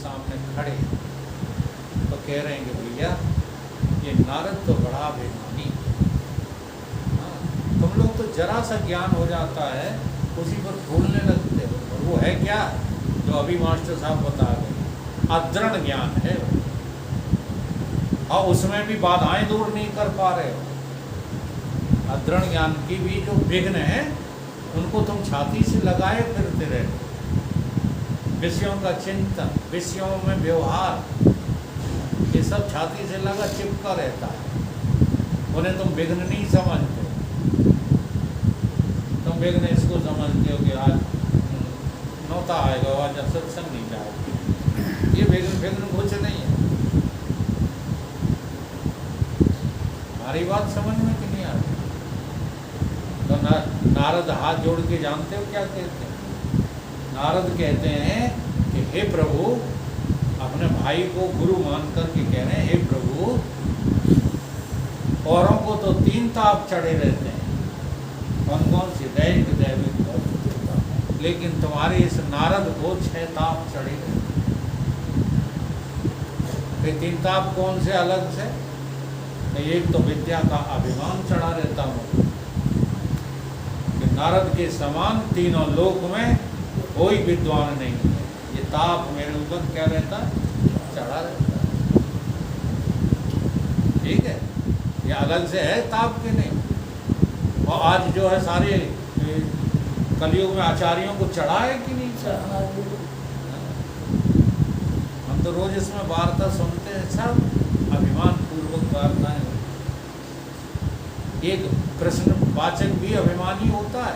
सामने खड़े तो कह रहे हैं कि भैया ये नारद तो बड़ा अभिमानी, तुम लोग तो जरा सा ज्ञान हो जाता है उसी पर भूलने लगते हो। और वो है क्या जो अभी मास्टर साहब बता गए, अदृढ़ ज्ञान है, और उसमें भी बाधाएं दूर नहीं कर पा रहे हो। अदृढ़ ज्ञान की भी जो विघ्न है उनको तुम छाती से लगाए फिरते रहते, विषयों का चिंतन, विषयों में व्यवहार, ये सब छाती से लगा चिपका रहता है, उन्हें तुम विघ्न नहीं समझते। तुम विघ्न इसको समझते हो कि आज नौता आएगा, आज सत्संग नहीं जाएगा, ये विघ्न कुछ नहीं है। हमारी बात समझ में कि नहीं आ रही? तो नारद हाथ जोड़ के जानते हो क्या कहते हैं? नारद कहते हैं कि हे प्रभु, अपने भाई को गुरु मान करके कह रहे हैं, हे प्रभु, औरों को तो 3 ताप चढ़े रहते हैं, कौन कौन से? दैहिक, दैविक, भौतिक, लेकिन तुम्हारे इस नारद को 6 ताप चढ़े रहते हैं। फिर 3 ताप कौन से अलग से? एक तो विद्या का अभिमान चढ़ा रहता हूँ कि नारद के समान तीनों लोक में कोई विद्वान नहीं है, ये ताप मेरे ऊपर क्या रहता है? चढ़ा रहता है। ठीक है, ये अलग से है ताप के नहीं। और आज जो है सारे कलयुग में आचार्यों को चढ़ा है कि नहीं चढ़ा? हम तो रोज इसमें वार्ता सुनते हैं, सब अभिमान पूर्वक वार्ताएं। एक प्रश्न वाचक भी अभिमानी होता है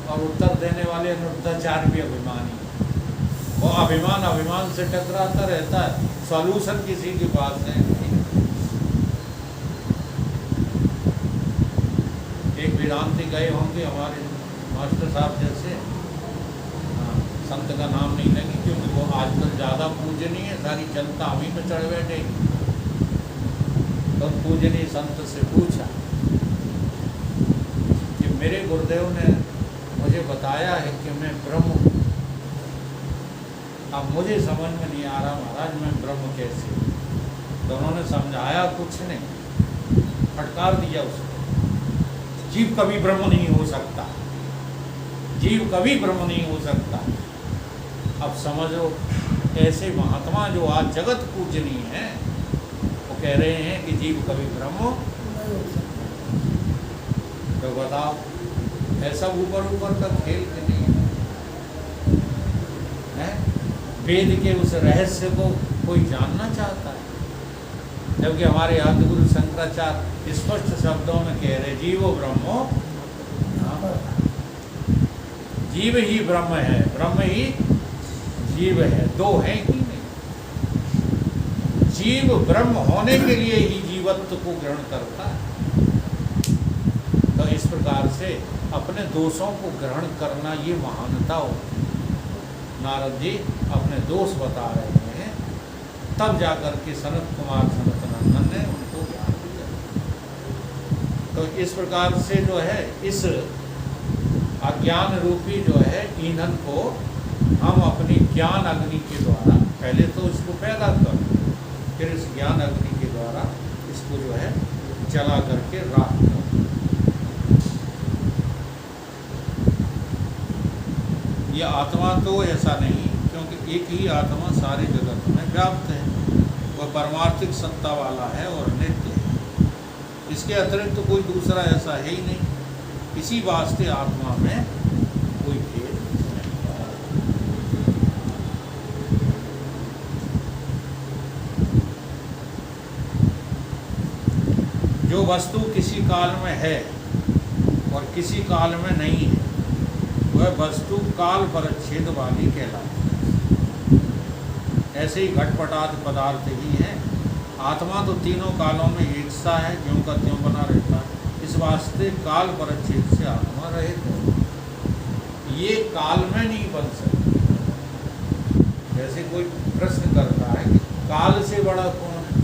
और उत्तर देने वाले अनुत्तराचार्य भी अभिमानी, और अभिमान से टकराता रहता है, सॉल्यूशन किसी के पास है नहीं। एक वेदांती गए होंगे हमारे मास्टर साहब जैसे, संत का नाम नहीं लेंगे क्योंकि वो आजकल ज़्यादा पूजनीय है, सारी जनता हम ही पे चढ़ बैठेगी। तो पूजनीय संत से पूछा कि मेरे गुरुदेव ने मुझे बताया है कि मैं ब्रह्म हूँ, अब मुझे समझ में नहीं आ रहा महाराज मैं ब्रह्म कैसे? तो उन्होंने समझाया कुछ नहीं, फटकार दिया उसको, जीव कभी ब्रह्म नहीं हो सकता, जीव कभी ब्रह्म नहीं हो सकता। अब समझो, ऐसे महात्मा जो आज जगत पूजनीय हैं वो कह रहे हैं कि जीव कभी ब्रह्म, तो बताओ ऐसा ऊपर का खेल के नहीं है? वेद के उस रहस्य को कोई जानना चाहता है? जबकि हमारे आदिगुरु शंकराचार्य स्पष्ट शब्दों में कह रहे जीवो ब्रह्मो, जीव ही ब्रह्म है, ब्रह्म ही जीव है, दो हैं ही नहीं। जीव ब्रह्म होने के लिए ही जीवत्व को ग्रहण करता है। तो इस प्रकार से अपने दोषों को ग्रहण करना ये महानता हो। नारद जी अपने दोष बता रहे हैं, तब जाकर के सनत कुमार सनत नंदन ने उनको ज्ञान दिया। तो इस प्रकार से जो है इस अज्ञान रूपी जो है ईंधन को हम अपनी ज्ञान अग्नि के द्वारा पहले तो इसको पैदा कर, फिर इस ज्ञान अग्नि के द्वारा इसको जो है जला करके राख कर। ये आत्मा तो ऐसा नहीं, क्योंकि एक ही आत्मा सारे जगत में व्याप्त है, वह परमार्थिक सत्ता वाला है और नित्य है, इसके अतिरिक्त तो कोई दूसरा ऐसा है ही नहीं। इसी वास्ते आत्मा में कोई भेद नहीं। जो वस्तु किसी काल में है और किसी काल में नहीं है, वह वस्तु काल परच्छेद वाली कहलाती है। ऐसे ही घटपटाद पदार्थ ही है। आत्मा तो तीनों कालों में एक सा है, ज्यों का त्यों बना रहता है। इस वास्ते काल परच्छेद से आत्मा रहित है, ये काल में नहीं बन सकती। जैसे कोई प्रश्न करता है कि काल से बड़ा कौन है?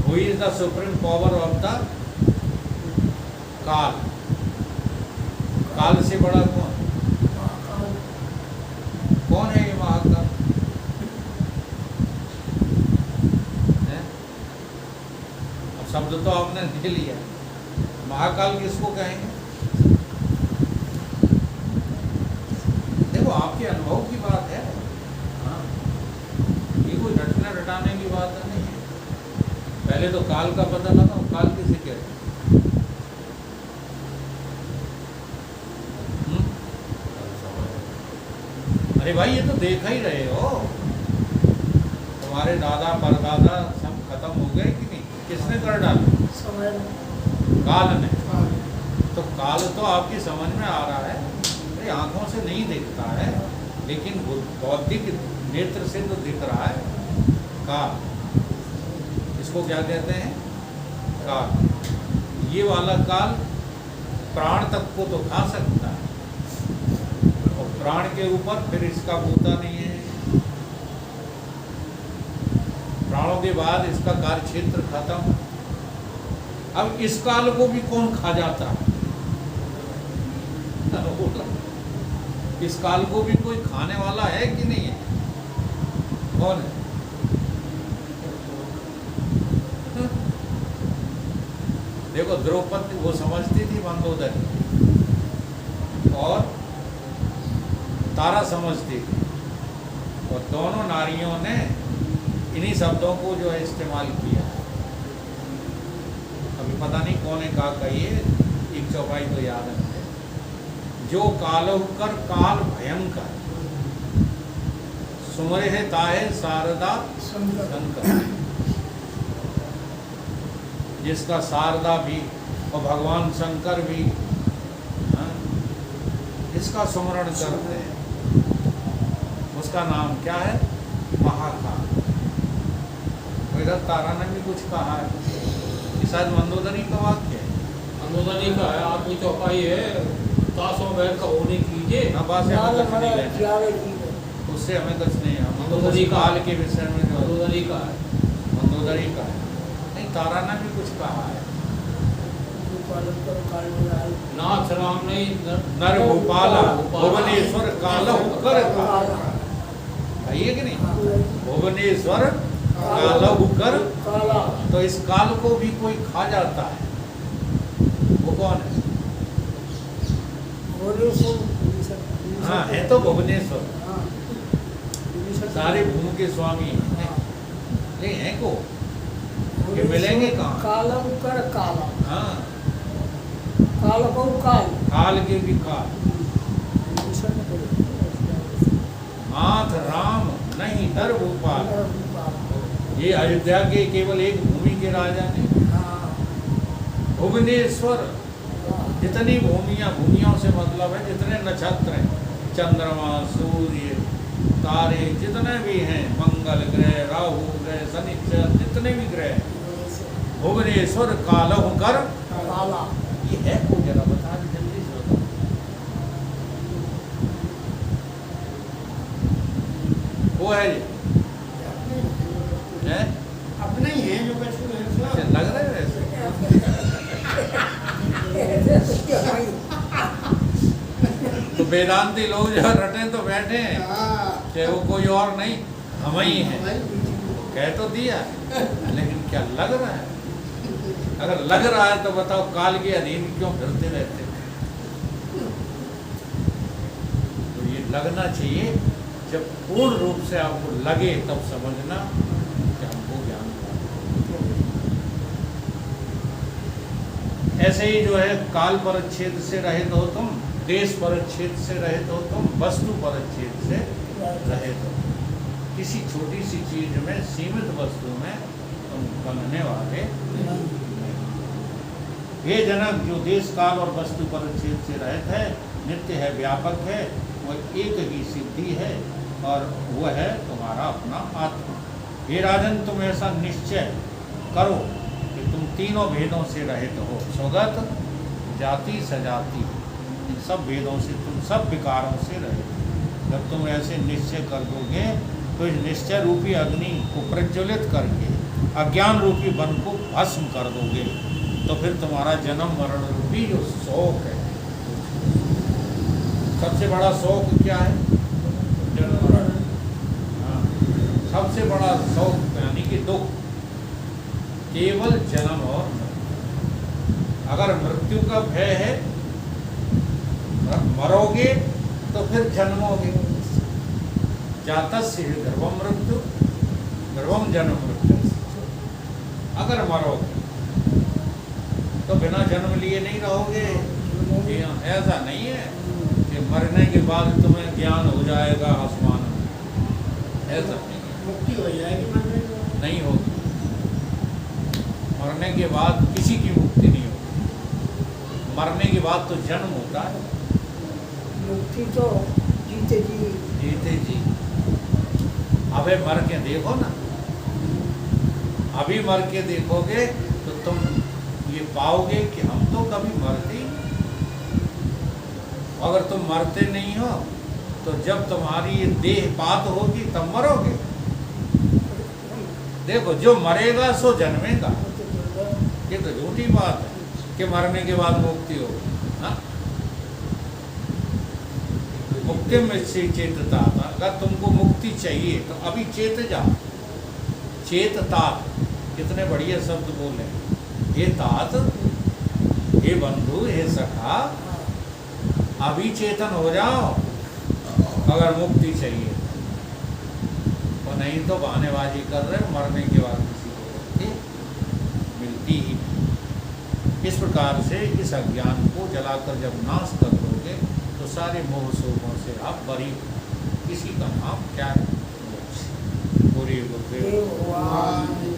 Who is the supreme power of the काल? काल से बड़ा कौन? शब्द तो आपने ले लिया, महाकाल किसको कहेंगे? देखो आपके अनुभव की बात है, हाँ, ये कोई रटने रटाने की बात नहीं है। पहले तो काल का पता लगाओ, काल किसे कहते हैं? अरे भाई ये तो देखा ही रहे हो, तुम्हारे दादा परदादा सब खत्म हो गए कि नहीं? किसने कर डाला? काल ने। तो काल तो आपकी समझ में आ रहा है, अरे आंखों से नहीं दिखता है, लेकिन बौद्धिक नेत्र से तो दिख रहा है काल। इसको क्या कहते हैं? काल। ये वाला काल प्राण तक को तो खा सकता है, और प्राण के ऊपर फिर इसका बूता नहीं है। प्राणों के बाद इसका कार्य क्षेत्र खत्म। अब इस काल को भी कौन खा जाता है? इस काल को भी कोई खाने वाला है कि नहीं है? कौन है? देखो द्रौपदी वो समझती थी मंदोदरी, और तारा समझती थी, और दोनों नारियों ने इन्हीं शब्दों को जो है इस्तेमाल किया। अभी पता नहीं कौन ने कहा, कहिए एक चौपाई तो याद है मुझे, जो कालहुकर काल भयंकर सुमरे है ताहे शारदा शंकर। जिसका शारदा भी और भगवान शंकर भी, हाँ, जिसका सुमरण करते हैं उसका नाम क्या है? महाकाल। इधर तारा ने भी कुछ कहा है, शायद मंदोदरी का वाक्य है। मंदोदरी का है, आपकी चौपाई है, तासों बैठ का होने कीजिए, उससे हमें कुछ नहीं है। मंदोदरी काल के विषय में जो मंदोदरी का है, मंदोदरी का है, नहीं तारा ने भी कुछ कहा है। नाथ राम नहीं नर भूपाला भुवनेश्वर कालहुकर काल, है कि नहीं? भुवनेश्वर कालहुकर, तो इस काल को भी कोई खा जाता है, वो कौन है? हाँ, है तो भुवनेश्वर, सारे भूमि के स्वामी हैं, नहीं है को? ये मिलेंगे कहाँ? कालहुकर काला, हाँ, काल को काल, काल के भी काल। नाथ राम नहीं नर भूपाल, ये अयोध्या के केवल एक भूमि के राजा ने। भुवनेश्वर, जितनी भूमियों से मतलब है, जितने नक्षत्र हैं, चंद्रमा, सूर्य, तारे, जितने भी हैं, मंगल ग्रह, राहु ग्रह, शनिचर, जितने भी ग्रह, भुवनेश्वर कालहुकर काला। ये है को जरा बता दे जल्दी से बताओ। वो है ये है? अपने ही हैं जो कुछ अच्छा, लग रहा है वैसे। तो वेदांती लोग जो रटे तो बैठे हैं, चाहे वो कोई और नहीं, हम ही हैं। कह तो दिया, लेकिन क्या लग रहा है? अगर लग रहा है तो बताओ काल के अधीन क्यों फिरते रहते? तो ये लगना चाहिए, जब पूर्ण रूप से आपको लगे तब समझना कि हमको ज्ञान प्राप्त हो। ऐसे ही जो है काल परिच्छेद से रहित हो तुम, देश परिच्छेद से रहित हो तुम, वस्तु परिच्छेद से रहित हो। किसी छोटी सी चीज में, सीमित वस्तु में तुम बनने वाले नहीं। हे जनक, जो देश काल और वस्तु परिच्छेद से रहित है, नित्य है, व्यापक है, वह एक ही सिद्धि है, और वह है तुम्हारा अपना आत्मा। हे राजन, तुम ऐसा निश्चय करो कि तुम तीनों भेदों से रहित हो, स्वगत, जाति, सजाति, इन सब भेदों से, तुम सब विकारों से रहित हो। जब तुम ऐसे निश्चय कर दोगे तो इस निश्चय रूपी अग्नि को प्रज्वलित करके अज्ञान रूपी वन को भस्म कर दोगे, तो फिर तुम्हारा जन्म मरण रूपी जो शौक है, सबसे बड़ा शौक क्या है? जन्म मरण। हाँ, सबसे बड़ा शौक यानी कि दुख केवल जन्म और मरण। अगर मृत्यु का भय है, मरोगे तो फिर जन्मोगे। जातस्य हि गर्भम मृत्यु, गर्भम जन्म मृत्यु। अगर मरोगे तो बिना जन्म लिए नहीं रहोगे। जी हाँ, ऐसा नहीं है कि मरने के बाद तुम्हें ज्ञान हो जाएगा आसमान में, ऐसा नहीं है, मुक्ति हो जाएगी मरने के बाद। नहीं होगी। मरने के बाद किसी की मुक्ति नहीं होगी। मरने के बाद तो जन्म होता है। मुक्ति तो जीते जी। जीते जी। अबे मर के देखो ना, अभी मर के देखोगे तो तुम ये पाओगे कि हम तो कभी मरते ही नहीं। अगर तुम मरते नहीं हो तो जब तुम्हारी ये देह पात होगी तब मरोगे। देखो, जो मरेगा सो जन्मेगा। ये तो झूठी बात है कि मरने के बाद मुक्ति होगी। हाँ? मुक्ति में से चेतता था। अगर तुमको मुक्ति चाहिए तो अभी चेत जाओ। चेततात, कितने बढ़िया शब्द बोले। हे तात, हे बंधु, हे सखा, अभी चेतन हो जाओ अगर मुक्ति चाहिए। और नहीं तो बहानेबाजी कर रहे हो, मरने के बाद किसी को मुक्ति मिलती ही नहीं। इस प्रकार से इस अज्ञान को जलाकर जब नाश कर दोगे तो सारे मोह शोभों से आप बरी हो। इसी का नाम क्या है? मोक्ष। पूरी गुरुदेव भगवान